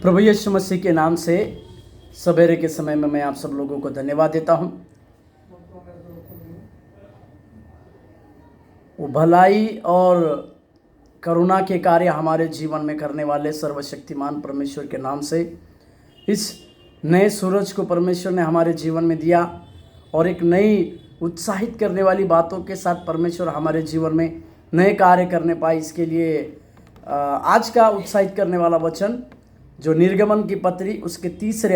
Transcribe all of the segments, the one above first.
प्रभु यीशु मसीह के नाम से सवेरे के समय में मैं आप सब लोगों को धन्यवाद देता हूं। वो भलाई और करुणा के कार्य हमारे जीवन में करने वाले सर्वशक्तिमान परमेश्वर के नाम से इस नए सूरज को परमेश्वर ने हमारे जीवन में दिया और एक नई उत्साहित करने वाली बातों के साथ परमेश्वर हमारे जीवन में नए कार्य करने पाए। इसके लिए आज का उत्साहित करने वाला वचन जो निर्गमन की पत्री उसके तीसरे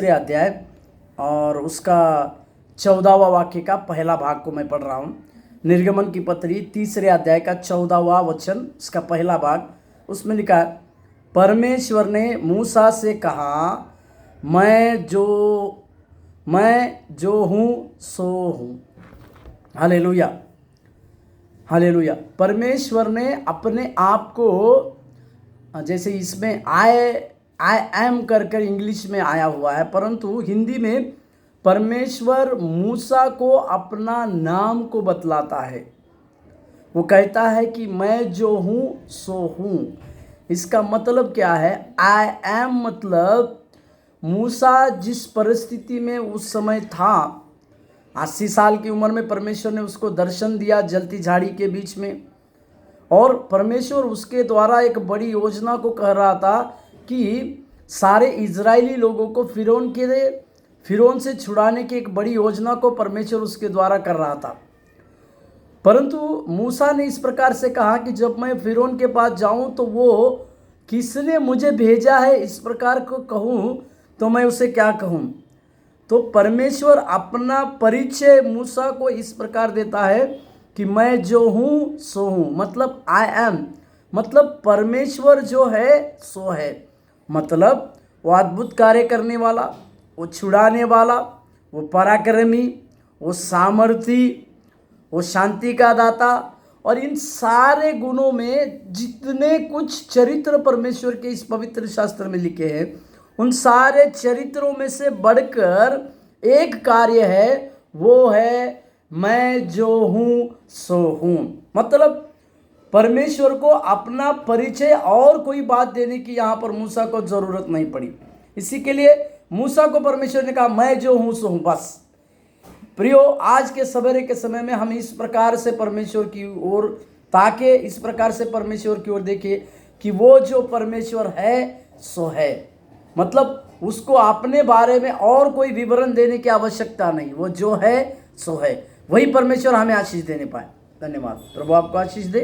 अध्याय और उसका 14वां वाक्य का पहला भाग को मैं पढ़ रहा हूँ। निर्गमन की पत्री तीसरे अध्याय का 14वां वचन उसका पहला भाग, उसमें लिखा है, परमेश्वर ने मूसा से कहा, मैं जो हूँ सो हूँ। Hallelujah hallelujah. परमेश्वर ने अपने आप को, जैसे इसमें आई एम कर इंग्लिश में आया हुआ है, परंतु हिंदी में परमेश्वर मूसा को अपना नाम को बतलाता है। वो कहता है कि मैं जो हूँ सो हूँ। इसका मतलब क्या है? आई एम मतलब मूसा जिस परिस्थिति में उस समय था, 80 साल की उम्र में परमेश्वर ने उसको दर्शन दिया जलती झाड़ी के बीच में, और परमेश्वर उसके द्वारा एक बड़ी योजना को कह रहा था कि सारे इजरायली लोगों को फिरौन से छुड़ाने की एक बड़ी योजना को परमेश्वर उसके द्वारा कर रहा था। परंतु मूसा ने इस प्रकार से कहा कि जब मैं फिरौन के पास जाऊं तो वो किसने मुझे भेजा है इस प्रकार को कहूं तो मैं उसे क्या कहूं। तो परमेश्वर अपना परिचय मूसा को इस प्रकार देता है कि मैं जो हूँ सो हूँ, मतलब आई एम, मतलब परमेश्वर जो है सो है। मतलब वो अद्भुत कार्य करने वाला, वो छुड़ाने वाला, वो पराक्रमी, वो सामर्थी, वो शांति का दाता, और इन सारे गुणों में जितने कुछ चरित्र परमेश्वर के इस पवित्र शास्त्र में लिखे हैं, उन सारे चरित्रों में से बढ़कर एक कार्य है, वो है मैं जो हूँ सो हूँ। मतलब परमेश्वर को अपना परिचय और कोई बात देने की यहाँ पर मूसा को जरूरत नहीं पड़ी। इसी के लिए मूसा को परमेश्वर ने कहा, मैं जो हूँ सो हूँ, बस। प्रियो, आज के सवेरे के समय में हम इस प्रकार से परमेश्वर की ओर ताके, इस प्रकार से परमेश्वर की ओर देखे कि वो जो परमेश्वर है सो है। मतलब उसको अपने बारे में और कोई विवरण देने की आवश्यकता नहीं, वो जो है सो है। वही परमेश्वर हमें आशीष देने पाए। धन्यवाद। प्रभु आपको आशीष दे।